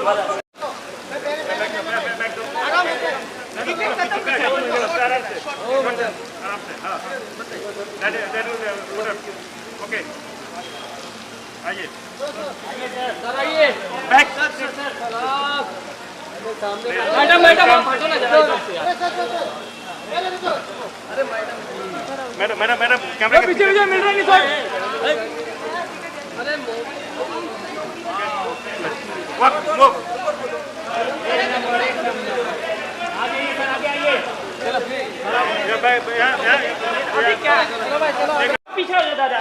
Okay आइए sir आइए back madam madam आप हटो ना जरा इधर से यार। मैडम मैडम मैडम कैमरा के पीछे पीछे मिल रहा नहीं सर। अरे वक्त मूव अभी क्या चलो भाई चलो पीछे हो जाओ दादा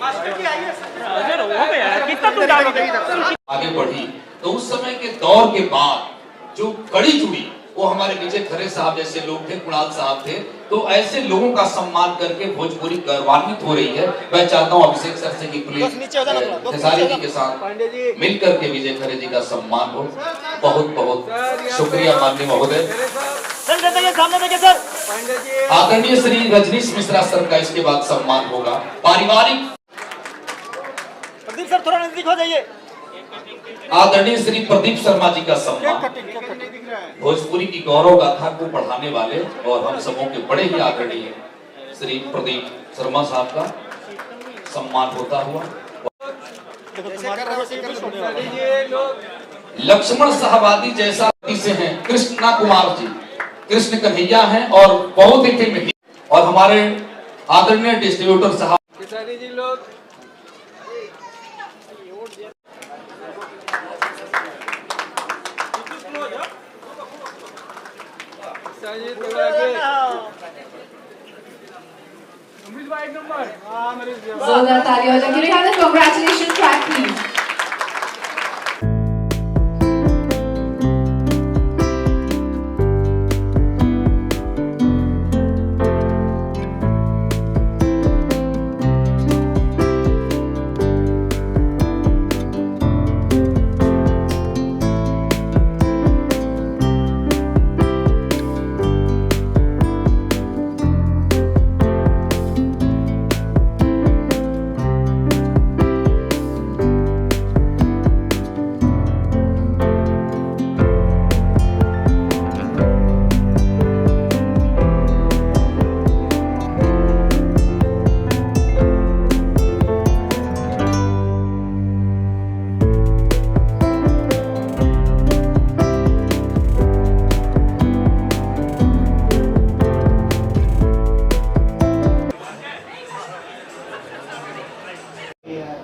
मास्टर जी आइए सर हो गया कितना तुम डालोगे आगे बढ़ी तो उस समय के दौर के बाद जो कड़ी जुड़ी वो हमारे विजय खरे साहब जैसे लोग थे, कुणाल साहब थे। तो ऐसे लोगों का सम्मान करके भोजपुरी गौरवान्वित हो रही है। मैं चाहता हूँ अभिषेक सर से कि प्लीज खेसारी जी के साथ मिलकर के विजय खरे जी का सम्मान हो। बहुत बहुत शुक्रिया माननीय महोदय। आदरणीय श्री रजनीश मिश्रा सर का इसके बाद सम्मान होगा। पारिवारिक प्रदीप सर थोड़ा नजदीक हो जाइए। आदरणीय श्री प्रदीप शर्मा जी का सम्मान भोजपुरी की गौरव गाथा को बढ़ाने वाले और हम सबों के बड़े ही आदरणीय श्री प्रदीप शर्मा साहब का सम्मान होता हुआ। लक्ष्मण साहबादी जैसा से हैं कृष्णा कुमार जी, कृष्ण कन्हैया हैं और बहुत ही फिल्म हिट। और हमारे आदरणीय डिस्ट्रीब्यूटर साहब जी लोग जोरदार तालियां हो जाए। Can we have the congratulations track please?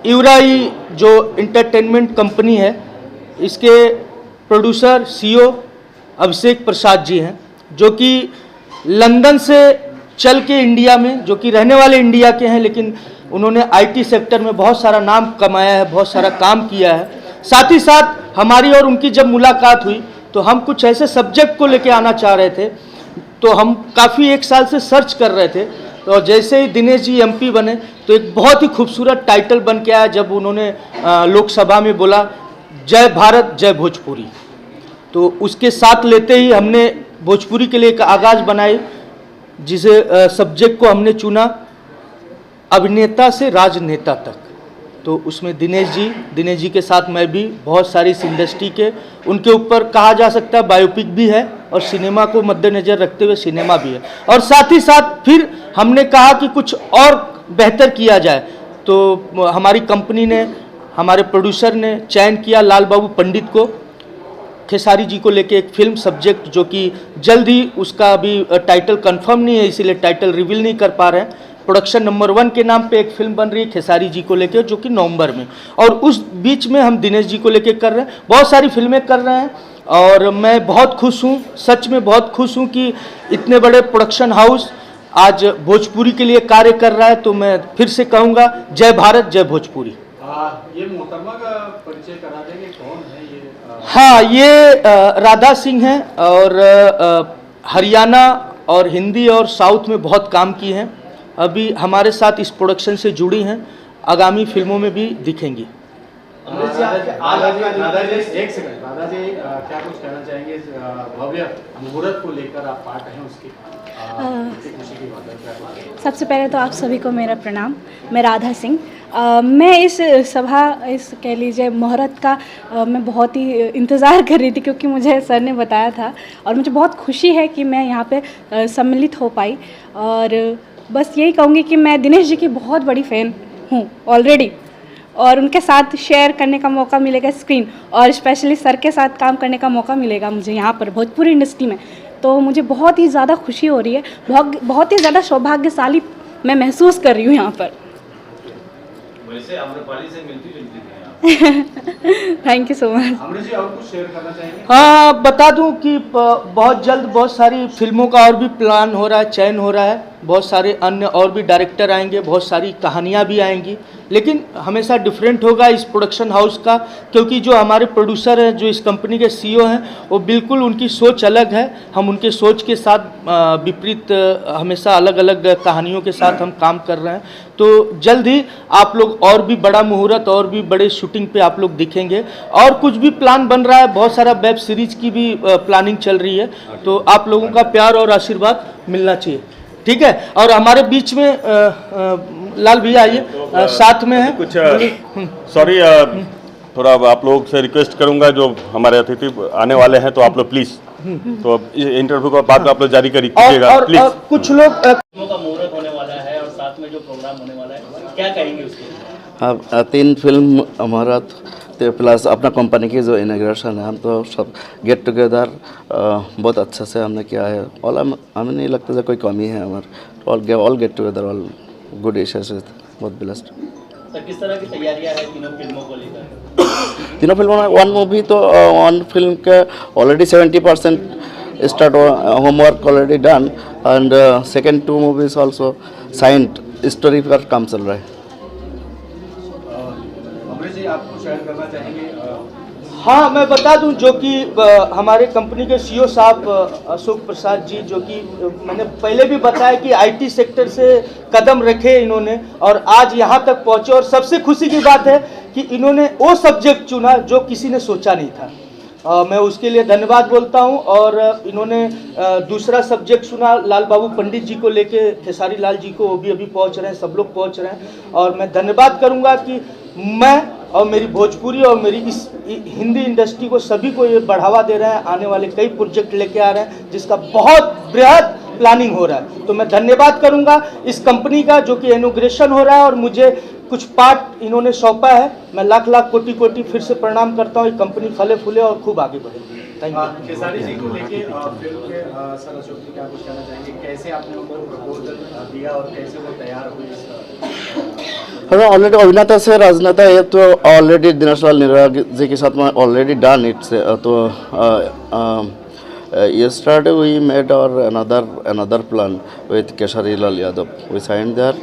इवराई जो इंटरटेनमेंट कंपनी है, इसके प्रोड्यूसर सीईओ अभिषेक प्रसाद जी हैं, जो कि लंदन से चल के इंडिया में, जो कि रहने वाले इंडिया के हैं, लेकिन उन्होंने आईटी सेक्टर में बहुत सारा नाम कमाया है, बहुत सारा काम किया है। साथ ही साथ हमारी और उनकी जब मुलाकात हुई तो हम कुछ ऐसे सब्जेक्ट को लेके आना चाह रहे थे, तो हम काफ़ी एक साल से सर्च कर रहे थे। और जैसे ही दिनेश जी एमपी बने तो एक बहुत ही खूबसूरत टाइटल बन के आया जब उन्होंने लोकसभा में बोला जय भारत जय भोजपुरी। तो उसके साथ लेते ही हमने भोजपुरी के लिए एक आगाज़ बनाई, जिसे सब्जेक्ट को हमने चुना अभिनेता से राजनेता तक। तो उसमें दिनेश जी के साथ मैं भी, बहुत सारी इस इंडस्ट्री के उनके ऊपर कहा जा सकता है बायोपिक भी है और सिनेमा को मद्देनज़र रखते हुए सिनेमा भी है। और साथ ही साथ फिर हमने कहा कि कुछ और बेहतर किया जाए, तो हमारी कंपनी ने, हमारे प्रोड्यूसर ने चयन किया लाल बाबू पंडित को, खेसारी जी को लेके एक फिल्म सब्जेक्ट, जो कि जल्द ही उसका अभी टाइटल कंफर्म नहीं है, इसीलिए टाइटल रिवील नहीं कर पा रहे हैं। प्रोडक्शन नंबर 1 के नाम पे एक फिल्म बन रही है खेसारी जी को लेके, जो कि नवंबर में, और उस बीच में हम दिनेश जी को लेके कर रहे हैं। बहुत सारी फिल्में कर रहे हैं और मैं बहुत खुश हूँ, सच में बहुत खुश हूँ कि इतने बड़े प्रोडक्शन हाउस आज भोजपुरी के लिए कार्य कर रहा है। तो मैं फिर से कहूँगा जय भारत जय भोजपुरी। ये मोहतरमा का परिचय करा देंगे, कौन है ये? हाँ, ये राधा सिंह हैं और हरियाणा और हिंदी और साउथ में बहुत काम की हैं। अभी हमारे साथ इस प्रोडक्शन से जुड़ी हैं, आगामी फिल्मों में भी दिखेंगी। राधा जी एक सेकंड, राधा जी क्या कुछ कहना चाहेंगे भव्य मुहूर्त को लेकर आप पार्ट हैं उसकी खुशी की बात है, क्या बात है? सबसे पहले तो आप सभी को मेरा प्रणाम। मैं राधा सिंह। मैं इस सभा, इस कह लीजिए मुहूर्त का मैं बहुत ही इंतज़ार कर रही थी, क्योंकि मुझे सर ने बताया था और मुझे बहुत खुशी है कि मैं यहाँ पे सम्मिलित हो पाई। और बस यही कहूँगी कि मैं दिनेश जी की बहुत बड़ी फ़ैन हूँ ऑलरेडी, और उनके साथ शेयर करने का मौका मिलेगा स्क्रीन, और स्पेशली सर के साथ काम करने का मौका मिलेगा मुझे यहाँ पर भोजपुरी इंडस्ट्री में, तो मुझे बहुत ही ज़्यादा खुशी हो रही है। बहुत ही ज़्यादा सौभाग्यशाली मैं महसूस कर रही हूँ यहाँ पर। वैसे आम्रपाली से मिलती जुलती थी आप। Thank you so much. Amrit ji और कुछ शेयर करना चाहेंगे? हाँ, बता दूं कि बहुत जल्द बहुत सारी फिल्मों का और भी प्लान हो रहा है, चयन हो रहा है। बहुत सारे अन्य और भी डायरेक्टर आएंगे, बहुत सारी कहानियाँ भी आएंगी, लेकिन हमेशा डिफरेंट होगा इस प्रोडक्शन हाउस का, क्योंकि जो हमारे प्रोड्यूसर हैं, जो इस कंपनी के सीईओ हैं, वो बिल्कुल उनकी सोच अलग है। हम उनके सोच के साथ विपरीत हमेशा अलग अलग कहानियों के साथ हम काम कर रहे हैं। तो जल्द ही आप लोग और भी बड़ा मुहूर्त और भी बड़े शूटिंग पे आप लोग दिखेंगे। और कुछ भी प्लान बन रहा है, बहुत सारा वेब सीरीज की भी प्लानिंग चल रही है, तो आप लोगों का प्यार और आशीर्वाद मिलना चाहिए, ठीक है। और हमारे बीच में लाल भैया आइए, साथ में है कुछ सॉरी, थोड़ा आप लोग से रिक्वेस्ट करूंगा, जो हमारे अतिथि आने वाले हैं, तो आप लोग प्लीज तो इंटरव्यू का बाद आप लोग जारी कीजिएगा प्लीज। और कुछ लोग फिल्मों का मुहूर्त होने वाला है और साथ में जो प्रोग्राम होने वाला है, क्या कहेंगे उसके? हाँ, 3 फिल्म हमारा प्लस अपना कंपनी की जो इनाग्रेशन है, हम तो सब गेट टुगेदर बहुत अच्छा से हमने किया है। ऑल हमें नहीं लगता है कोई कमी है हमारे, all get together, all good wishes, बहुत ब्लेस्ड। तो किस तरह की तैयारियां हैं तीनों फिल्मों को लेकर? तीनों फिल्मों में वन मूवी तो वन फिल्म के already 70% start homework already done, and second 2 movies also signed, story पर काम चल रहा है। अमृत जी आप कुछ शेयर करना चाहेंगे? हाँ, मैं बता दूं, जो कि हमारे कंपनी के सीईओ साहब अशोक प्रसाद जी, जो कि मैंने पहले भी बताया कि आईटी सेक्टर से कदम रखे इन्होंने और आज यहाँ तक पहुँचे। और सबसे खुशी की बात है कि इन्होंने वो सब्जेक्ट चुना जो किसी ने सोचा नहीं था। मैं उसके लिए धन्यवाद बोलता हूं। और इन्होंने दूसरा सब्जेक्ट चुना लाल बाबू पंडित जी को लेके, खेसारी लाल जी को, वो भी अभी पहुंच रहे हैं, सब लोग पहुंच रहे हैं। और मैं धन्यवाद करूंगा कि मैं और मेरी भोजपुरी और मेरी इस हिंदी इंडस्ट्री को, सभी को ये बढ़ावा दे रहे हैं। आने वाले कई प्रोजेक्ट लेके आ रहे हैं, जिसका बहुत बृहद प्लानिंग हो रहा है। तो मैं धन्यवाद करूंगा इस कंपनी का, जो कि इनॉग्रेशन हो रहा है और मुझे कुछ पार्ट इन्होंने सौंपा है। मैं लाख लाख कोटि कोटि फिर से प्रणाम करता हूँ। ये कंपनी फले फूले और खूब आगे बढ़े। Thank you. खेसारी जी को लेके फिल्म के सर अशोक जी क्या कुछ कहना चाहेंगे? कैसे आपने उनको प्रपोजल दिया और कैसे वो तैयार हुए? हाँ, ऑलरेडी अभिनेता से राजनेता है, तो ऑलरेडी दिनेश लाल निराग जी के साथ में ऑलरेडी डन इट से, तो yesterday we made our another plan with Keshari Lal Yadav, we signed there।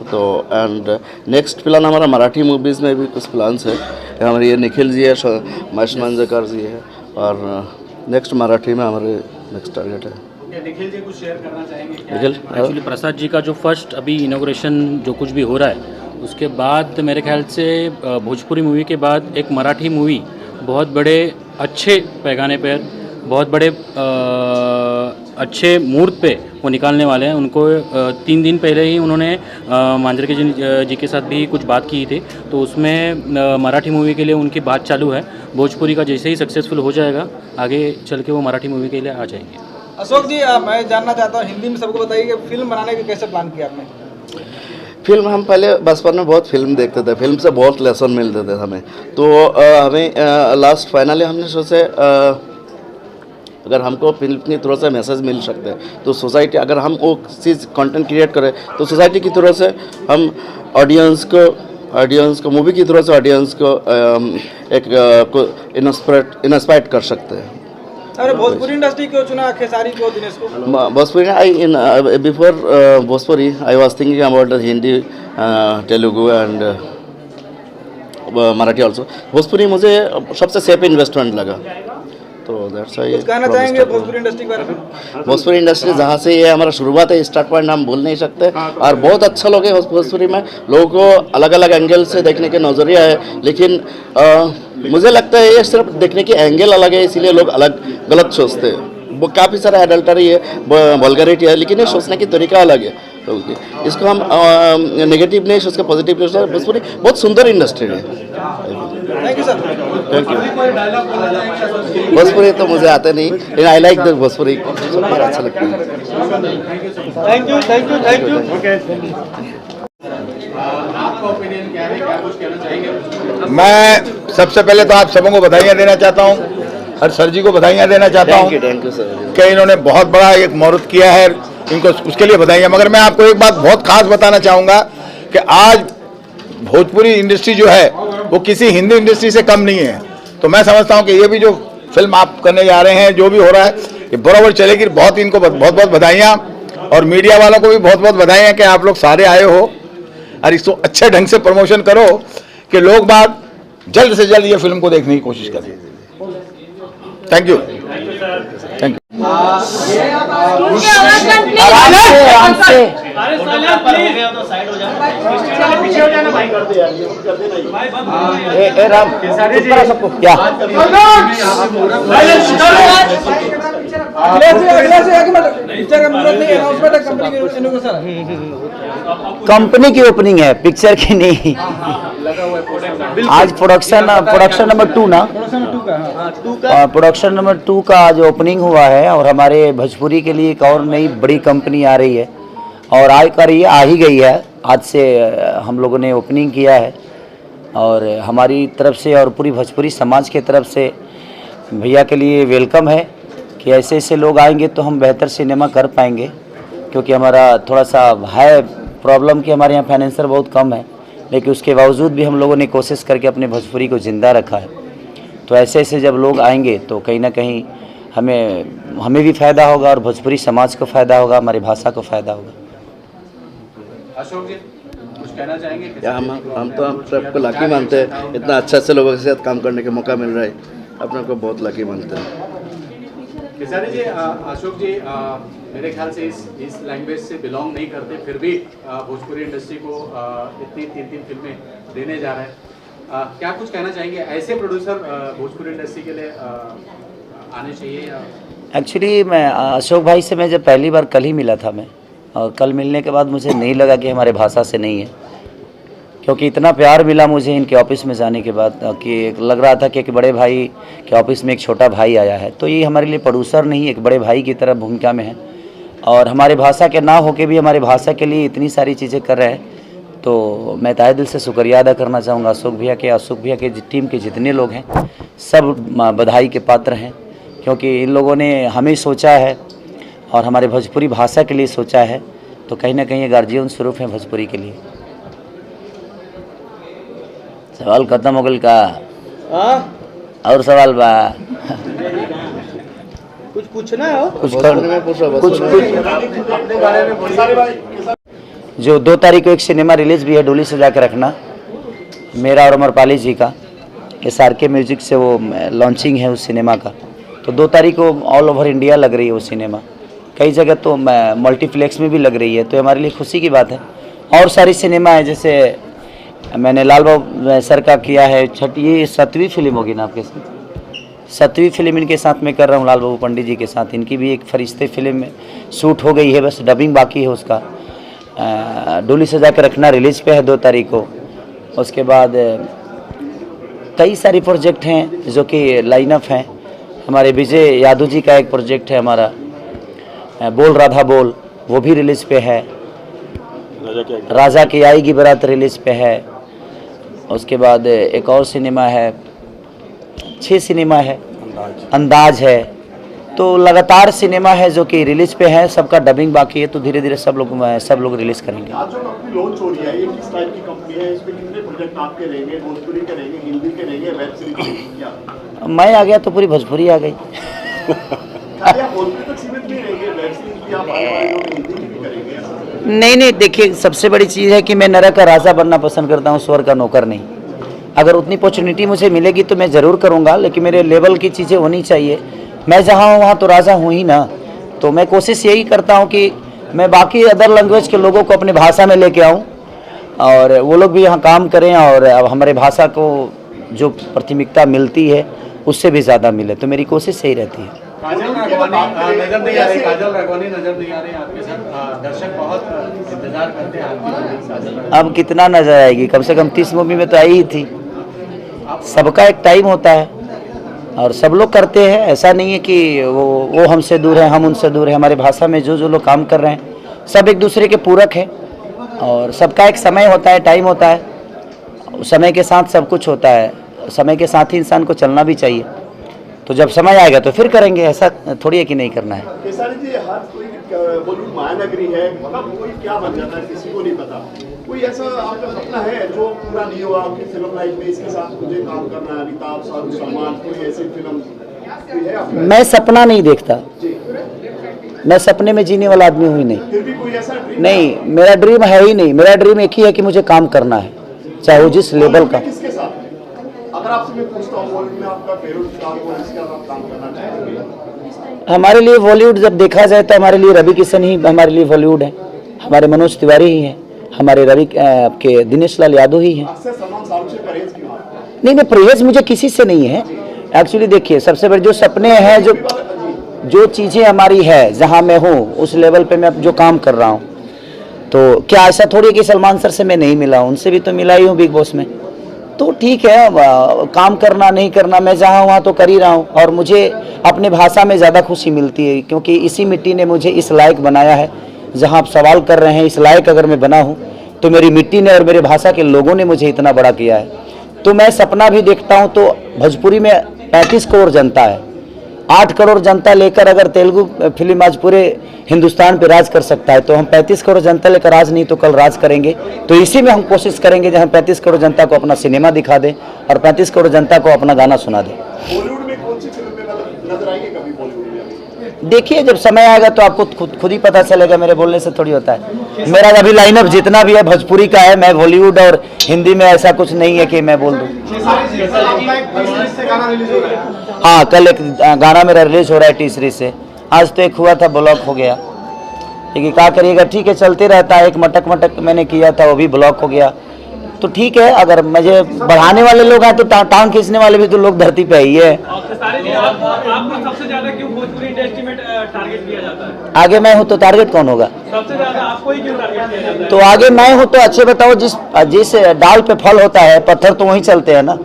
तो एंड नेक्स्ट प्लान हमारा मराठी मूवीज़ में भी कुछ प्लान्स है। हमारे ये निखिल जी है, महेश मांजरेकर जी है, और नेक्स्ट मराठी में हमारे नेक्स्ट टारगेट है। निखिल जी कुछ शेयर करना चाहेंगे? निखिल, एक्चुअली प्रसाद जी का जो फर्स्ट अभी इनॉग्रेशन जो कुछ भी हो रहा है, उसके बाद मेरे ख्याल से भोजपुरी मूवी के बाद एक मराठी मूवी बहुत बड़े अच्छे पैमाने पर, बहुत बड़े अच्छे मुहूर्त पे वो निकालने वाले हैं। उनको 3 दिन पहले ही उन्होंने मांजरेकर जी के साथ भी कुछ बात की थी, तो उसमें मराठी मूवी के लिए उनकी बात चालू है। भोजपुरी का जैसे ही सक्सेसफुल हो जाएगा, आगे चल के वो मराठी मूवी के लिए आ जाएंगे। अशोक जी, मैं जानना चाहता हूँ, हिंदी में सबको बताइए कि फिल्म बनाने के कैसे प्लान किया आपने? फिल्म हम पहले बचपन में बहुत फिल्म देखते थे, फिल्म से बहुत लेसन मिलते थे हमें। तो हमें लास्ट फाइनली हमने सोचे अगर हमको फिल्म की थ्रू से मैसेज मिल सकते हैं, तो सोसाइटी, अगर हम वो चीज़ कंटेंट क्रिएट करें तो सोसाइटी की थ्रू से हम ऑडियंस को मूवी की थ्रू से ऑडियंस को एक इंस्पायर कर सकते हैं। अरे भोजपुरी इंडस्ट्री क्यों चुना खेसारी को, दिनेश को? Bhojpuri before Bhojpuri I was thinking about Hindi, Telugu and Marathi also. Bhojpuri मुझे सबसे सेफ इन्वेस्टमेंट लगा, तो तो दैट्स व्हाई कुछ कहना चाहेंगे भोजपुरी इंडस्ट्री के बारे में? भोजपुरी इंडस्ट्री जहाँ से ये हमारा शुरुआत है, स्टार्ट पॉइंट हम भूल नहीं सकते। और बहुत अच्छा लोग है भोजपुरी में, लोगों को अलग अलग एंगल से देखने के नज़रिया है, लेकिन मुझे लगता है ये सिर्फ देखने की एंगल अलग है, इसीलिए लोग अलग गलत सोचते हैं। वो काफ़ी सारा एडल्टरी है, वल्गरिटी है, लेकिन ये सोचने की तरीका अलग है। तो इसको हम नेगेटिव नहीं सोच के पॉजिटिव नहीं सोच। भोजपुरी बहुत सुंदर इंडस्ट्री है। Thank you sir. Thank you. Bhojpuri तो मुझे आते नहीं, लेकिन आई लाइक द भोजपुरी, सुनकर अच्छा लगता है। Thank you, thank you, thank you. आपका ओपिनियन क्या है, क्या कुछ कहना चाहेंगे? मैं सबसे पहले तो आप सबों को बधाइयाँ देना चाहता हूँ, हर सर जी को बधाइयाँ देना चाहता हूँ थैंक यू सर कि इन्होंने बहुत बड़ा एक मुहूर्त किया है, इनको उसके लिए बधाइयाँ। मगर मैं आपको एक बात बहुत खास बताना चाहूँगा कि आज भोजपुरी इंडस्ट्री जो है वो किसी हिंदी इंडस्ट्री से कम नहीं है। तो मैं समझता हूँ कि ये भी जो फिल्म आप करने जा रहे हैं, जो भी हो रहा है, ये बराबर चलेगी। बहुत इनको बहुत बहुत बधाइयाँ, और मीडिया वालों को भी बहुत बहुत बधाइयाँ कि आप लोग सारे आए हो और इसको अच्छे ढंग से प्रमोशन करो कि लोग बाग जल्द से जल्द ये फिल्म को देखने की कोशिश करें। Thank you, thank you. Company की ओपनिंग है, पिक्चर की नहीं। आज प्रोडक्शन नंबर 2 ना, प्रोडक्शन नंबर 2 का आज ओपनिंग हुआ है, और हमारे भोजपुरी के लिए एक और नई बड़ी कंपनी आ रही है, और आ ही गई है। आज से हम लोगों ने ओपनिंग किया है, और हमारी तरफ से और पूरी भोजपुरी समाज के तरफ से भैया के लिए वेलकम है कि ऐसे ऐसे लोग आएंगे तो हम बेहतर सिनेमा कर पाएंगे, क्योंकि हमारा थोड़ा सा है प्रॉब्लम कि हमारे यहाँ फाइनेंसर बहुत कम है, लेकिन उसके बावजूद भी हम लोगों ने कोशिश करके अपने भोजपुरी को ज़िंदा रखा है। तो ऐसे ऐसे जब लोग आएंगे तो कहीं ना कहीं हमें भी फ़ायदा होगा, और भोजपुरी समाज को फ़ायदा होगा, हमारी भाषा को फ़ायदा होगा। अशोक जी कुछ कहना चाहेंगे? हम तो हम सबको लकी मानते हैं, इतना अच्छा से लोगों के साथ काम करने का मौका मिल रहा है, अपने को बहुत लकी मानते हैं। खेसारी जी, अशोक जी मेरे ख्याल से इस लैंग्वेज से बिलोंग नहीं करते, फिर भी भोजपुरी इंडस्ट्री को इतनी 3 फिल्में देने जा रहे हैं। क्या कुछ कहना चाहेंगे? ऐसे प्रोड्यूसर भोजपुरी इंडस्ट्री के लिए आने चाहिए या? एक्चुअली मैं अशोक भाई से मैं जब पहली बार कल ही मिला था, मैं और कल मिलने के बाद मुझे नहीं लगा कि हमारे भाषा से नहीं है, क्योंकि इतना प्यार मिला मुझे इनके ऑफिस में जाने के बाद कि लग रहा था कि एक बड़े भाई के ऑफिस में एक छोटा भाई आया है। तो ये हमारे लिए प्रोड्यूसर नहीं, एक बड़े भाई की तरह भूमिका में है, और हमारे भाषा के ना होके भी हमारे भाषा के लिए इतनी सारी चीज़ें कर रहे हैं। तो मैं तहे दिल से शुक्रिया अदा करना चाहूँगा अशोक भैया के टीम के जितने लोग हैं, सब बधाई के पात्र हैं, क्योंकि इन लोगों ने हमें सोचा है और हमारे भोजपुरी भाषा के लिए सोचा है। तो कहीं ना कहीं ये गार्जियन स्वरूप है भोजपुरी के लिए। सवाल खत्म हो गल का? और सवाल बा? कुछ पूछना है? कुछ जो 2 तारीख को एक सिनेमा रिलीज भी है, डोली सजा के रखना, मेरा और अमरपाली जी का, SRK म्यूजिक से वो लॉन्चिंग है उस सिनेमा का। तो 2 तारीख को ऑल ओवर इंडिया लग रही है वो सिनेमा, कई जगह तो मल्टीप्लेक्स में भी लग रही है। तो हमारे लिए खुशी की बात है। और सारी सिनेमा है, जैसे मैंने लाल बाबू सर का किया है, ये 7वीं फिल्म होगी ना आपके साथ? 7वीं फिल्म इनके साथ में कर रहा हूँ, लाल बाबू पंडित जी के साथ। इनकी भी एक फरिश्ते फिल्म में शूट हो गई है, बस डबिंग बाकी है उसका। डोली सजा के रखना रिलीज पे है 2 तारीख को। उसके बाद कई सारे प्रोजेक्ट हैं जो कि लाइन अप हैं। हमारे विजय यादव जी का एक प्रोजेक्ट है हमारा, बोल राधा बोल, वो भी रिलीज पे है। राजा की आएगी बारात रिलीज पे है। उसके बाद एक और सिनेमा है, 6 सिनेमा है, अंदाज है। तो लगातार सिनेमा है जो कि रिलीज पे है, सबका डबिंग बाकी है। तो धीरे धीरे सब लोग रिलीज करेंगे। आज जो कंपनी लॉन्च हो रही है, ये किस टाइप की कंपनी है? इसमें कितने प्रोजेक्ट आपके रहेंगे? भोजपुरी के रहेंगे, हिंदी के रहेंगे, वेब सीरीज के रहेंगे? क्या मैं आ गया तो पूरी भोजपुरी आ गई। भोजपुरी तक सीमित नहीं रहेंगे, वेब सीरीज भी आप आने वाले लोग हिंदी की भी करेंगे? नहीं, देखिए सबसे बड़ी चीज़ है कि मैं नरक का राजा बनना पसंद करता हूँ, स्वर्ग का नौकर नहीं। अगर उतनी अपॉर्चुनिटी मुझे मिलेगी तो मैं ज़रूर करूँगा, लेकिन मेरे लेवल की चीज़ें होनी चाहिए। मैं जहाँ हूँ वहाँ तो राजा हूँ ही ना, तो मैं कोशिश यही करता हूँ कि मैं बाकी अदर लैंग्वेज के लोगों को अपनी भाषा में लेके आऊँ और वो लोग भी यहाँ काम करें और अब हमारे भाषा को जो प्राथमिकता मिलती है उससे भी ज़्यादा मिले, तो मेरी कोशिश यही रहती है। काजल राघवानी नजर नहीं आ रही, काजल राघवानी नजर नहीं आ रही आपके साथ। दर्शक बहुत इंतजार करते हैं आपकी जोड़ी काजल। अब कितना नजर आएगी, कम से कम 30 मूवी में तो आई ही थी। सबका एक टाइम होता है और सब लोग करते हैं, ऐसा नहीं है कि वो हमसे दूर है हम उनसे दूर है। हमारे भाषा में जो लोग काम कर रहे हैं सब एक दूसरे के पूरक हैं और सबका एक समय होता है, टाइम होता है। समय के साथ सब कुछ होता है, समय के साथ ही इंसान को चलना भी चाहिए। तो जब समय आएगा तो फिर करेंगे, ऐसा थोड़ी है कि नहीं करना है। केसारी जी, हर कोई बॉलीवुड महानगरी है, मतलब कोई क्या बन जाता है किसी को नहीं पता। कोई ऐसा आपका सपना है जो पूरा नहीं हुआ आपकी फिल्म लाइफ में, इसके साथ मुझे काम करना है, अमिताभ, शाहरुख, सलमान, कोई ऐसी फिल्म कोई है आपका? मैं सपना नहीं देखता, मैं सपने में जीने वाला आदमी हुई नहीं। फिर भी कोई ऐसा ड्रीम नहीं, मेरा ड्रीम है ही नहीं। मेरा ड्रीम एक ही है कि मुझे काम करना है, चाहे वो जिस लेवल का। किसके साथ? अगर आपसे मैं पूछता हूँ बॉलीवुड में आपका फेवरेट स्टार कौन है, जिसके साथ आप काम करना चाहेंगे? हमारे लिए बॉलीवुड जब देखा जाए तो हमारे लिए रवि किशन ही हमारे लिए बॉलीवुड है, हमारे मनोज तिवारी ही हैं, हमारे रवि आपके दिनेश लाल यादव ही हैं। अक्सर सलमान शाहरुख से परहेज क्यों आपका? नहीं, परहेज मुझे किसी से नहीं है। एक्चुअली देखिए, सबसे बड़े जो सपने हैं, जो चीज़ें हमारी है, जहाँ मैं हूँ उस लेवल पे मैं अब जो काम कर रहा हूँ, तो क्या ऐसा थोड़ी है कि सलमान सर से मैं नहीं मिला हूँ, उनसे भी तो मिला ही हूँ बिग बॉस में। तो ठीक है, काम करना नहीं करना, मैं जहाँ वहाँ तो कर ही रहा हूँ और मुझे अपने भाषा में ज़्यादा खुशी मिलती है, क्योंकि इसी मिट्टी ने मुझे इस लायक बनाया है। जहाँ आप सवाल कर रहे हैं, इस लायक अगर मैं बना हूँ तो मेरी मिट्टी ने और मेरे भाषा के लोगों ने मुझे इतना बड़ा किया है। तो मैं सपना भी देखता हूँ, तो भोजपुरी में 35 करोड़ जनता है, 8 करोड़ जनता लेकर अगर तेलुगु फिल्म आज पूरे हिंदुस्तान पे राज कर सकता है, तो हम 35 करोड़ जनता लेकर आज नहीं तो कल राज करेंगे। तो इसी में हम कोशिश करेंगे जहाँ 35 करोड़ जनता को अपना सिनेमा दिखा दें और 35 करोड़ जनता को अपना गाना सुना दें। बॉलीवुड में कौन सी फिल्म में मतलब नजर आएंगे कभी बॉलीवुड में? देखिए, जब समय आएगा तो आपको खुद ही पता चलेगा, मेरे बोलने से थोड़ी होता है। मेरा अभी लाइनअप जितना भी है भोजपुरी का है, मैं बॉलीवुड और हिंदी में ऐसा कुछ नहीं है कि मैं बोल दूँ। हाँ, कल एक गाना मेरा रिलीज हो रहा है टी-सीरीज से, आज तो एक हुआ था ब्लॉक हो गया, लेकिन क्या करिएगा, ठीक है, चलते रहता है। एक मटक मैंने किया था, वो भी ब्लॉक हो गया। तो ठीक है, अगर मुझे बढ़ाने वाले लोग हैं तो टांग खींचने वाले भी तो लोग धरती पे ही है। आपको सबसे ज्यादा क्यों भोजपुरी इंडस्ट्री में टारगेट किया जाता है? आगे मैं हूँ तो टारगेट कौन होगा? सबसे ज्यादा आपको ही क्यों टारगेट किया जाता है? तो आगे मैं हूँ तो अच्छे बताओ, जिस डाल पे फल होता है पत्थर तो वहीं चलते हैं ना।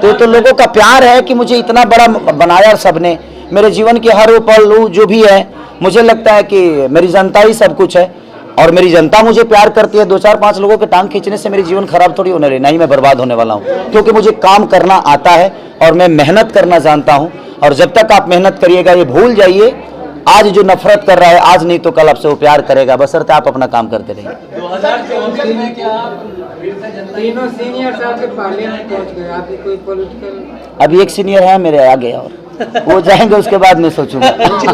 तो लोगों का प्यार है कि मुझे इतना बड़ा बनाया सबने, मेरे जीवन के हर पल जो भी है, मुझे लगता है कि मेरी जनता ही सब कुछ है और मेरी जनता मुझे प्यार करती है। 2-4-5 लोगों के टांग खींचने से मेरी जीवन खराब थोड़ी होने रही, नहीं मैं बर्बाद होने वाला हूँ, क्योंकि मुझे काम करना आता है और मैं मेहनत करना जानता हूँ। और जब तक आप मेहनत करिएगा, ये भूल जाइए, आज जो नफरत कर रहा है आज नहीं तो कल आपसे वो प्यार करेगा, बशर्ते आप अपना काम करते रहिए। 2024 में क्या आप तीनों सीनियर साहब के पार्लियामेंट पहुंच गए, आपकी कोई पॉलिटिकल? अभी एक सीनियर है मेरे आगे और वो जाएंगे, उसके बाद मैं सोचूंगा। जी,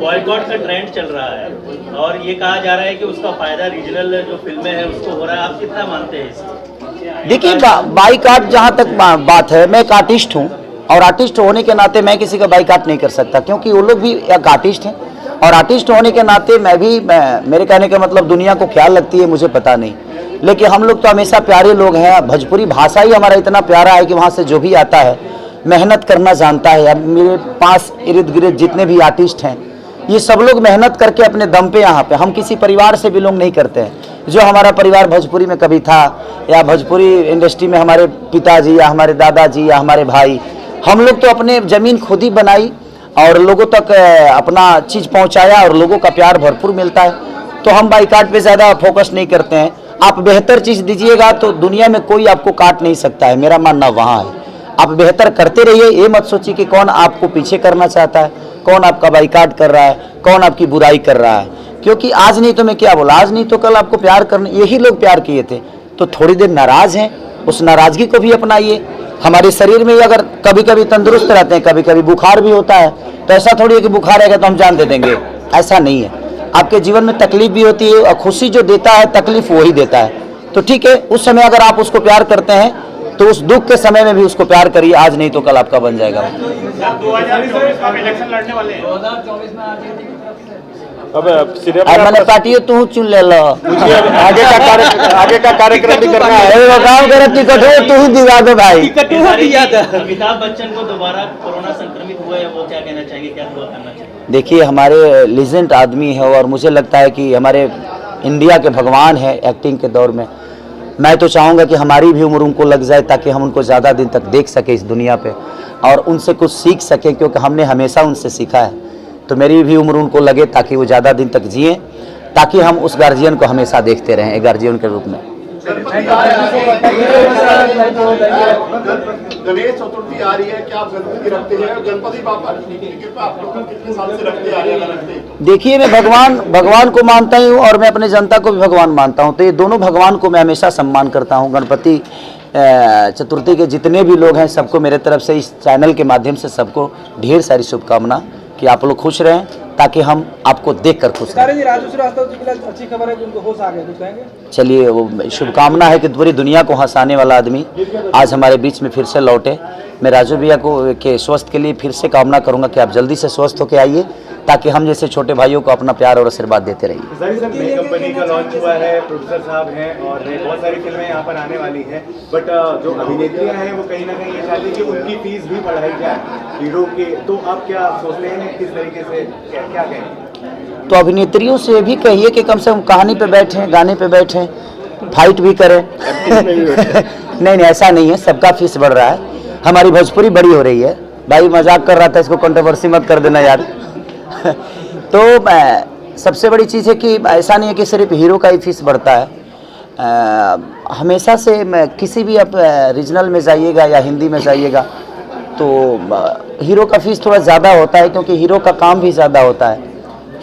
बॉयकॉट का ट्रेंड चल रहा है और ये कहा जा रहा है कि उसका फायदा रीजनल जो फिल्में हैं उसको हो रहा है, आप कितना मानते हैं इसको? देखिए, बाइकाट जहाँ तक बात है, मैं एक आर्टिस्ट हूँ और आर्टिस्ट होने के नाते मैं किसी का बाइकाट नहीं कर सकता, क्योंकि वो लोग भी एक आर्टिस्ट हैं और आर्टिस्ट होने के नाते मेरे कहने का मतलब दुनिया को ख्याल लगती है मुझे पता नहीं, लेकिन हम लोग तो हमेशा प्यारे लोग हैं। भोजपुरी भाषा ही हमारा इतना प्यारा है कि वहाँ से जो भी आता है मेहनत करना जानता है। अब मेरे पास इर्द गिर्द जितने भी आर्टिस्ट हैं, ये सब लोग मेहनत करके अपने दम पे यहाँ पे, हम किसी परिवार से बिलोंग नहीं करते हैं। जो हमारा परिवार भोजपुरी में कभी था या भोजपुरी इंडस्ट्री में हमारे पिताजी या हमारे दादाजी या हमारे भाई, हम लोग तो अपने ज़मीन खुद ही बनाई और लोगों तक अपना चीज़ पहुँचाया और लोगों का प्यार भरपूर मिलता है। तो हम बाइकाट पे ज़्यादा फोकस नहीं करते हैं। आप बेहतर चीज़ दीजिएगा तो दुनिया में कोई आपको काट नहीं सकता है, मेरा मानना वहाँ है। आप बेहतर करते रहिए, ये मत सोचिए कि कौन आपको पीछे करना चाहता है, कौन आपका बाइकाट कर रहा है, कौन आपकी बुराई कर रहा है। क्योंकि आज नहीं तो मैं क्या बोला, आज नहीं तो कल आपको प्यार करने यही लोग प्यार किए थे, तो थोड़ी देर नाराज़ हैं, उस नाराज़गी को भी अपनाइए। हमारे शरीर में अगर कभी कभी तंदुरुस्त रहते हैं, कभी कभी बुखार भी होता है, तो ऐसा थोड़ी है कि बुखार आएगा तो हम जान दे देंगे, ऐसा नहीं है। आपके जीवन में तकलीफ भी होती है और खुशी जो देता है तकलीफ वही देता है। तो ठीक है, उस समय अगर आप उसको प्यार करते हैं तो उस दुख के समय में भी उसको प्यार करिए, आज नहीं तो कल आपका बन जाएगा। 2024 में आप इलेक्शन लड़ने वाले हैं। 2024 में आरजेडी की तरफ से अब सिनेमा अब मैंने पार्टी तू चुन ले लो, आगे का कार्यक्रम भी करना है। वो काम करे टिकट हो तू ही दिवा दे भाई। अमिताभ बच्चन को दोबारा कोरोना संक्रमित हुआ है, वो क्या कहना चाहेंगे, क्या दुआ करना चाहिए? देखिए, हमारे लीजेंड आदमी है और मुझे लगता है कि हमारे इंडिया के भगवान है एक्टिंग के दौर में। मैं तो चाहूँगा कि हमारी भी उम्र उनको लग जाए ताकि हम उनको ज़्यादा दिन तक देख सके इस दुनिया पे और उनसे कुछ सीख सकें, क्योंकि हमने हमेशा उनसे सीखा है। तो मेरी भी उम्र उनको लगे ताकि वो ज़्यादा दिन तक जिए, ताकि हम उस गार्जियन को हमेशा देखते रहें एक गार्जियन के रूप में। गणेश चतुर्थी आ रही है, क्या आप गणपति रखते हैं? गणपति बापा की कृपा आप लोग कितने साल से रखते आ रहे हैं? देखिए, मैं भगवान को मानता हूँ और मैं अपने जनता को भी भगवान मानता हूँ, तो ये दोनों भगवान को मैं हमेशा सम्मान करता हूँ। गणपति चतुर्थी के जितने भी लोग हैं सबको मेरे तरफ से इस चैनल के माध्यम से सबको ढेर सारी शुभकामना कि आप लोग खुश रहें ताकि हम आपको देखकर खुश रहें। जी, राजू श्रीवास्तव जी के लिए अच्छी खबर है कि उनको होश आ गया, कुछ कहेंगे? चलिए, वो शुभकामना है कि पूरी दुनिया को हंसाने वाला आदमी आज हमारे बीच में फिर से लौटे। मैं राजू भैया को के स्वस्थ के लिए फिर से कामना करूंगा कि आप जल्दी से स्वस्थ होकर आइए ताकि हम जैसे छोटे भाइयों को अपना प्यार और आशीर्वाद देते रहिए। नई कंपनी का लॉन्च हुआ है, प्रोड्यूसर साहब हैं और बहुत सारी फिल्में यहाँ पर आने वाली हैं, बट जो अभिनेत्रियाँ हैं वो कहीं ना कहीं ये चाहती है कि उनकी फीस भी बढ़ाई जाए हीरो के, तो आप क्या सोचते हैं, किस तरीके से क्या कहेंगे? तो अभिनेत्रियों से भी कहिए कि कम से कम कहानी पे बैठें, गाने पे बैठें, फाइट भी करें। नहीं, ऐसा नहीं है, सबका फीस बढ़ रहा है, हमारी भोजपुरी बड़ी हो रही है। भाई मजाक कर रहा था, इसको कंट्रोवर्सी मत कर देना यार। तो सबसे बड़ी चीज़ है कि ऐसा नहीं है कि सिर्फ हीरो का ही फीस बढ़ता है। हमेशा से किसी भी आप रीजनल में जाइएगा या हिंदी में जाइएगा तो हीरो का फीस थोड़ा ज़्यादा होता है, क्योंकि हीरो का काम भी ज़्यादा होता है।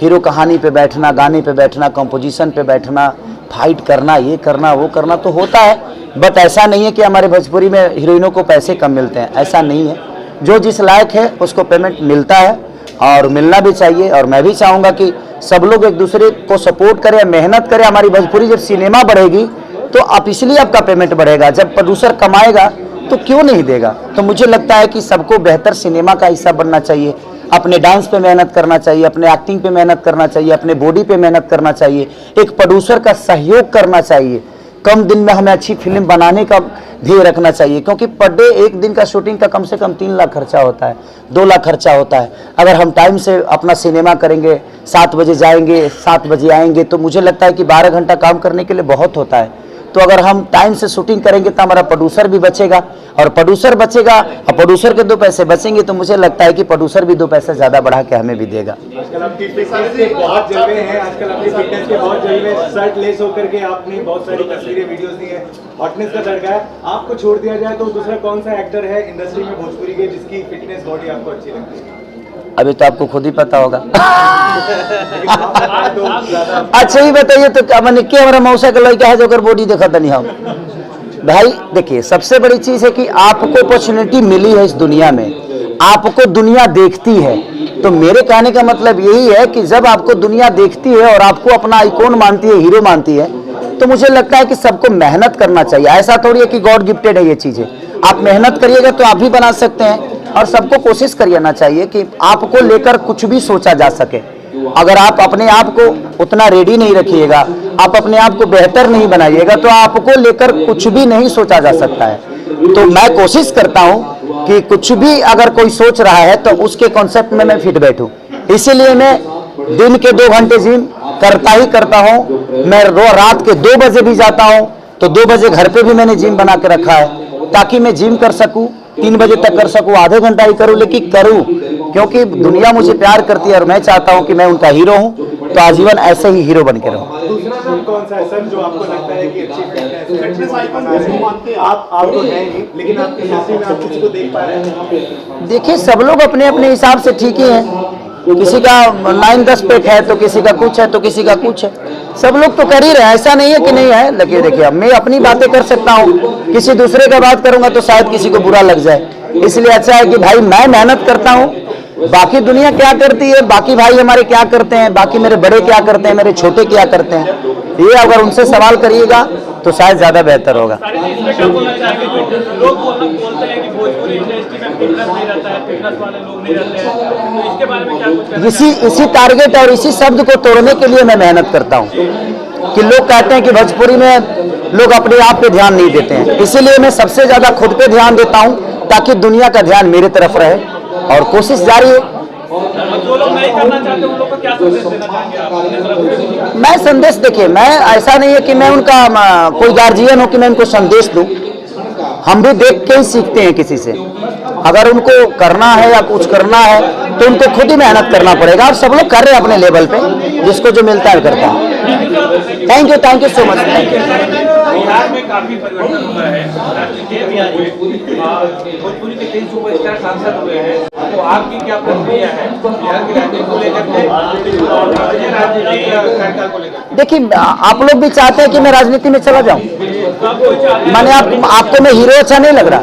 हीरो कहानी पे बैठना, गाने पे बैठना, कंपोजिशन पे बैठना, फाइट करना, ये करना वो करना तो होता है, बट ऐसा नहीं है कि हमारे भोजपुरी में हीरोइनों को पैसे कम मिलते हैं, ऐसा नहीं है। जो जिस लायक है उसको पेमेंट मिलता है और मिलना भी चाहिए। और मैं भी चाहूँगा कि सब लोग एक दूसरे को सपोर्ट करें, मेहनत करें। हमारी भोजपुरी जब सिनेमा बढ़ेगी तो आप इसलिए आपका पेमेंट बढ़ेगा, जब प्रोड्यूसर कमाएगा तो क्यों नहीं देगा। तो मुझे लगता है कि सबको बेहतर सिनेमा का हिस्सा बनना चाहिए, अपने डांस पे मेहनत करना चाहिए, अपने एक्टिंग पे मेहनत करना चाहिए, अपने बॉडी पे मेहनत करना चाहिए, एक प्रोड्यूसर का सहयोग करना चाहिए। कम दिन में हमें अच्छी फिल्म बनाने का ध्येय रखना चाहिए, क्योंकि पर डे एक दिन का शूटिंग का कम से कम 3 लाख खर्चा होता है, 2 लाख खर्चा होता है। अगर हम टाइम से अपना सिनेमा करेंगे, 7 बजे जाएंगे, 7 बजे आएंगे, तो मुझे लगता है कि 12 घंटा काम करने के लिए बहुत होता है। तो अगर हम टाइम से शूटिंग करेंगे तो हमारा प्रोड्यूसर भी बचेगा, और प्रोड्यूसर बचेगा और प्रोड्यूसर के 2 पैसे बचेंगे तो मुझे लगता है कि प्रोड्यूसर भी 2 पैसे ज़्यादा बढ़ा के हमें भी देगा। आजकल आपकी फिटनेस के बहुत जलवे हैं, आजकल आपकी फिटनेस के बहुत जलवे, शर्ट लेस होकर के आपने बहुत सारी तस्वीरें, वीडियोस दी है, हॉटनेस का तड़का है। आपको छोड़ दिया जाए तो दूसरा कौन सा एक्टर है इंडस्ट्री में भोजपुरी के जिसकी फिटनेस बॉडी आपको अच्छी लगती है? अभी तो आपको खुद ही पता होगा। अच्छा ही बताइए तो क्या मैंने क्या, हमारा मौसा का लड़का है जो कर बॉडी देखा था नहीं हम भाई। देखिए, सबसे बड़ी चीज है कि आपको अपॉर्चुनिटी मिली है इस दुनिया में, आपको दुनिया देखती है। तो मेरे कहने का मतलब यही है कि जब आपको दुनिया देखती है और आपको अपना आइकॉन मानती है, हीरो मानती है, तो मुझे लगता है कि सबको मेहनत करना चाहिए। ऐसा थोड़ी है कि गॉड गिफ्टेड है ये चीजें, आप मेहनत करिएगा तो आप भी बना सकते हैं। और सबको कोशिश करना चाहिए कि आपको लेकर कुछ भी सोचा जा सके। अगर आप अपने आप को उतना रेडी नहीं रखिएगा, आप अपने आप को बेहतर नहीं बनाइएगा, तो आपको लेकर कुछ भी नहीं सोचा जा सकता है। तो मैं कोशिश करता हूं कि कुछ भी अगर कोई सोच रहा है तो उसके कॉन्सेप्ट में मैं फिट बैठूं। इसीलिए मैं दिन के 2 घंटे जिम करता ही करता हूं। मैं रात के 2 बजे भी जाता हूं, तो 2 बजे घर पे भी मैंने जिम बना के रखा है ताकि मैं जिम कर सकूं, 3 बजे तक कर सकूं, आधे घंटा ही करूं, लेकिन करूं, क्योंकि दुनिया मुझे प्यार करती है और मैं चाहता हूं कि मैं उनका हीरो हूं, तो आजीवन ऐसे ही हीरो बन के रहूं। दूसरा नाम कौन सा है सर जो आपको लगता है कि अच्छी फिटनेस आइकॉन किसको मानते हैं आप? तो है नहीं, लेकिन आप इंडस्ट्री में आप किसी को देख पा रहे हैं? देखिए, सब लोग अपने अपने हिसाब से ठीक ही हैं। किसी का 9-10 पेट है तो किसी का कुछ है तो किसी का कुछ है। सब लोग तो कर ही रहे हैं, ऐसा नहीं है कि नहीं है। लगे देखिए, मैं अपनी बातें कर सकता हूँ, किसी दूसरे का बात करूंगा तो शायद किसी को बुरा लग जाए। इसलिए अच्छा है कि भाई मैं मेहनत करता हूँ, बाकी दुनिया क्या करती है, बाकी भाई हमारे क्या करते हैं, बाकी मेरे बड़े क्या करते हैं, मेरे छोटे क्या करते हैं, ये अगर उनसे सवाल करिएगा तो शायद ज़्यादा बेहतर होगा। लोग बोलते हैं कि भोजपुरी इंडस्ट्री में फिटनेस नहीं रहता है, फिटनेस वाले लोग नहीं रहते हैं, तो इसके बारे में क्या कुछ? इसी टारगेट और इसी शब्द को तोड़ने के लिए मैं मेहनत करता हूँ कि लोग कहते हैं कि भोजपुरी में लोग अपने आप पे ध्यान नहीं देते हैं, इसीलिए मैं सबसे ज़्यादा खुद पे ध्यान देता हूँ ताकि दुनिया का ध्यान मेरे तरफ रहे और कोशिश जारी है। जो लोग नहीं करना चाहते उन लोग को क्या संदेश देना चाहेंगे आप अपने तरफ से? मैं संदेश, देखिए, मैं ऐसा नहीं है कि मैं उनका कोई गार्जियन हूँ कि मैं उनको संदेश दूँ, हम भी देख के ही सीखते हैं किसी से। अगर उनको करना है या कुछ करना है तो उनको खुद ही मेहनत करना पड़ेगा और सब लोग कर रहे हैं अपने लेवल पे, जिसको जो मिलता है करता है। Thank you so much. Thank you. Bihar में काफी परिवर्तन हुआ है, भोजपुरी के 3 सुपरस्टार सांसद हुए हैं, तो आपकी क्या प्रतिक्रिया है बिहार की राजनीति को लेकर के और राजनीति को लेकर? देखिए, आप लोग भी चाहते हैं कि मैं राजनीति में चला जाऊं, मैंने आपको मैं हीरो अच्छा नहीं लग रहा?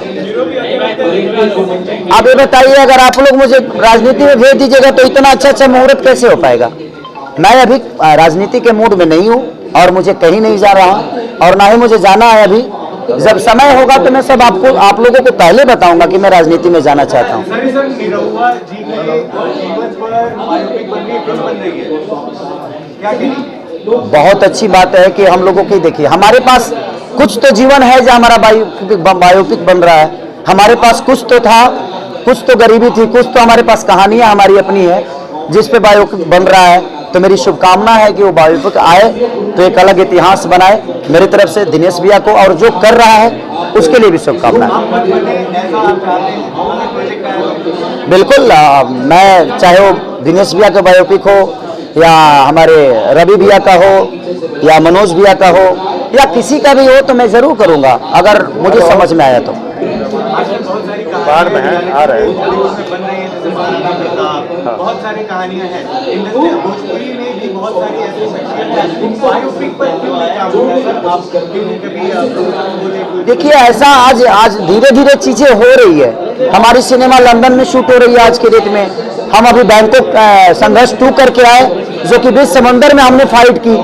आप ये बताइए, अगर आप लोग मुझे राजनीति में भेज दीजिएगा तो इतना अच्छा मुहूर्त कैसे हो पाएगा? मैं अभी राजनीति के मूड में नहीं हूँ और मुझे कहीं नहीं जा रहा हूँ और ना ही मुझे जाना है। अभी जब समय होगा तो मैं सब आप लोगों को पहले बताऊंगा कि मैं राजनीति में जाना चाहता हूँ। बहुत अच्छी बात है कि हम लोगों की, देखिए, हमारे पास कुछ तो जीवन है जो हमारा बायोपिक बन रहा है, हमारे पास कुछ तो था, कुछ तो गरीबी थी, कुछ तो हमारे पास कहानियां हमारी अपनी है जिस पे बायोपिक बन रहा है। तो मेरी शुभकामना है कि वो बायोपिक आए तो एक अलग इतिहास बनाए। मेरी तरफ से दिनेश भैया को और जो कर रहा है उसके लिए भी शुभकामना है। बिल्कुल, मैं चाहे वो दिनेश भैया का बायोपिक हो या हमारे रवि भैया का हो या मनोज भैया का हो या किसी का भी हो तो मैं जरूर करूंगा अगर मुझे समझ में आया तो। बाढ़ में है, आ रहे हैं। बहुत सारी कहानियां हैं, भोजपुरी में भी बहुत सारी ऐसी बायोपिक पर क्यों नहीं काम होता सर? आप कभी देखिए, ऐसा आज धीरे धीरे चीजें हो रही है। हमारी सिनेमा लंदन में शूट हो रही है आज के डेट में। हम अभी बैंकॉक संघर्ष 2 करके आए, जो कि बीच समंदर में हमने फाइट की।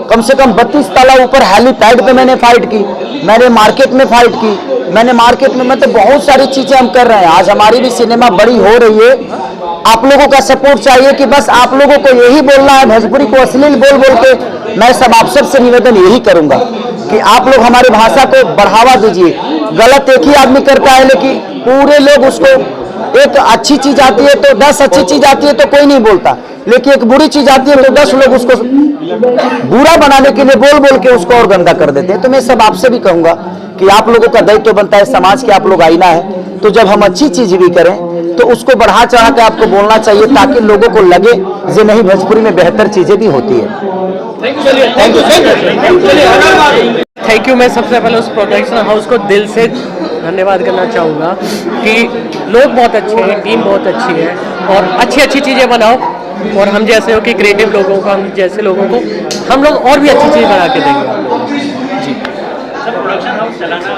कम से कम 32 ताला ऊपर हेलीपैड पे मैंने फाइट की, मैंने मार्केट में फाइट की, मैंने मार्केट में, मतलब बहुत सारी चीजें हम कर रहे हैं। आज हमारी भी सिनेमा बड़ी हो रही है। आप लोगों का सपोर्ट चाहिए कि बस आप लोगों को यही बोलना है, भोजपुरी को अश्लील बोल के मैं आप सबसे निवेदन यही करूंगा कि आप लोग हमारी भाषा को बढ़ावा दीजिए। गलत एक ही आदमी करता है, लेकिन पूरे लोग उसको, एक अच्छी चीज आती है तो 10 अच्छी चीज आती है तो कोई नहीं बोलता, लेकिन एक बुरी चीज आती है तो 10 लोग उसको बुरा बनाने के लिए बोल के उसको और गंदा कर देते हैं। तो मैं सब आपसे भी कहूंगा कि आप लोगों का दायित्व बनता है, समाज के आप लोग आईना है, तो जब हम अच्छी चीज भी करें तो उसको बढ़ा चढ़ा के आपको बोलना चाहिए ताकि लोगों को लगे कि नहीं, भोजपुरी में बेहतर चीजें भी होती है। Thank you. मैं सबसे पहले उस प्रोडक्शन हाउस को दिल से धन्यवाद करना चाहूँगा कि लोग बहुत अच्छे हैं, टीम बहुत अच्छी है और अच्छी चीज़ें बनाओ और हम जैसे हो कि क्रिएटिव लोगों को, हम जैसे लोगों को हम लोग और भी अच्छी चीज़ बना के देंगे जी। सर, प्रोडक्शन हाउस चलाना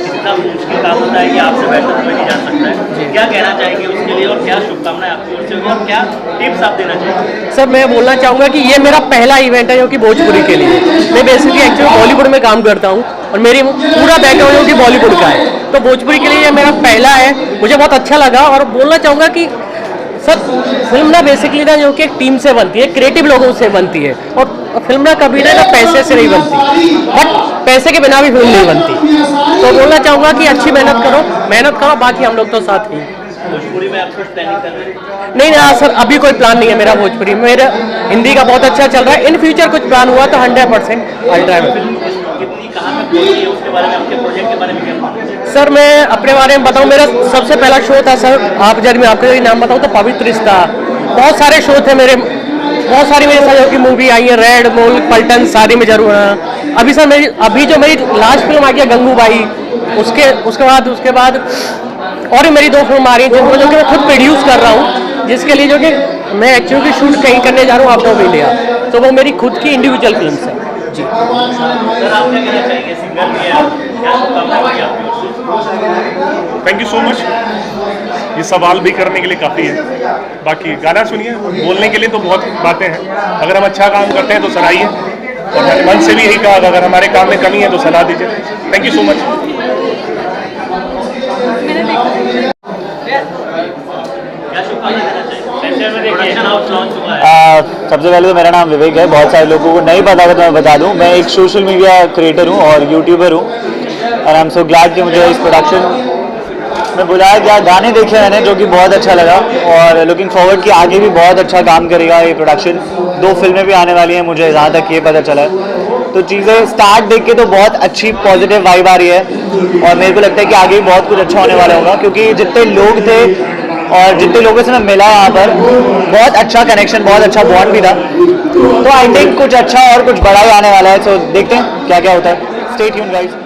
इतना मुश्किल काम होता है कि आपसे बेहतर कोई नहीं जान सकता है। क्या कहना चाहेंगे उसके लिए और क्या शुभकामनाएं आपकी ओर से होगी और क्या टिप्स आप देना चाहेंगे? सर, मैं बोलना चाहूँगा कि ये मेरा पहला इवेंट है जो कि भोजपुरी के लिए। मैं बेसिकली एक्चुअली बॉलीवुड में काम करता हूँ और मेरी पूरा बैकग्राउंड जो कि बॉलीवुड का है, तो भोजपुरी के लिए ये मेरा पहला है। मुझे बहुत अच्छा लगा और बोलना चाहूँगा कि सर, फिल्म ना बेसिकली ना जो कि एक टीम से बनती है, क्रिएटिव लोगों से बनती है और फिल्म ना कभी ना पैसे से नहीं बनती, बट पैसे के बिना भी फिल्म नहीं बनती। तो बोलना चाहूँगा कि अच्छी मेहनत करो, बाकी हम लोग तो साथ ही। भोजपुरी में आप कुछ प्लानिंग कर रहे हैं? नहीं, सर, अभी कोई प्लान नहीं है मेरा भोजपुरी में। मेरा हिंदी का बहुत अच्छा चल रहा है। इन फ्यूचर कुछ प्लान हुआ तो 100% अल्ट्रा में। कितनी कहाँ तक पहुंची है उसके बारे में, आपके प्रोजेक्ट के बारे में क्या? सर, मैं अपने बारे में बताऊं, मेरा सबसे पहला शो था सर, आप जब मैं आपका नाम बताऊं तो पवित्र रिश्ता। बहुत सारे शो थे मेरे, बहुत सारी मेरे साथ की मूवी आई है, रेड, मोल, पलटन, सारी में जरूर है। अभी सर अभी जो मेरी लास्ट फिल्म आ गया गंगूबाई, उसके बाद और भी मेरी 2 फिल्म आ रही हैं जिनको जो कि मैं खुद प्रोड्यूस कर रहा हूँ, जिसके लिए जो कि मैं एक्चुअली शूट कहीं करने जा रहा हूँ आउट ऑफ इंडिया, तो वो मेरी खुद की इंडिविजुअल फिल्म है जी। सर, आप क्या कहना चाहेंगे? सिंगर भी है, क्या शुभकामनाएं होंगी आपकी ओर से? Thank you so much. ये सवाल भी करने के लिए काफ़ी है। बाकी गाना सुनिए, बोलने के लिए तो बहुत बातें हैं, अगर हम अच्छा काम करते हैं तो सराहिए, और मैंने मन से भी यही कहा अगर हमारे काम में कमी है तो सलाह दीजिए। Thank you so much. सबसे पहले तो मेरा नाम विवेक है, बहुत सारे लोगों को नहीं पता होगा तो मैं बता दूं, मैं एक सोशल मीडिया क्रिएटर हूं और यूट्यूबर हूं, और आई एम सो ग्लैड कि मुझे इस प्रोडक्शन में बुलाया गया। गाने देखे मैंने जो कि बहुत अच्छा लगा, और लुकिंग फॉरवर्ड कि आगे भी बहुत अच्छा काम करेगा ये प्रोडक्शन। 2 फिल्में भी आने वाली हैं, मुझे जहाँ तक ये पता चला है, तो चीज़ें स्टार्ट देख के तो बहुत अच्छी पॉजिटिव वाइब आ रही है, और मेरे को लगता है कि आगे भी बहुत कुछ अच्छा होने वाला होगा, क्योंकि जितने लोग थे और जितने लोगों से मैं मिला यहाँ पर, बहुत अच्छा कनेक्शन, बहुत अच्छा बॉन्ड भी था। तो आई थिंक कुछ अच्छा और कुछ बड़ा ही आने वाला है, तो देखते हैं क्या क्या होता है। Stay tuned guys.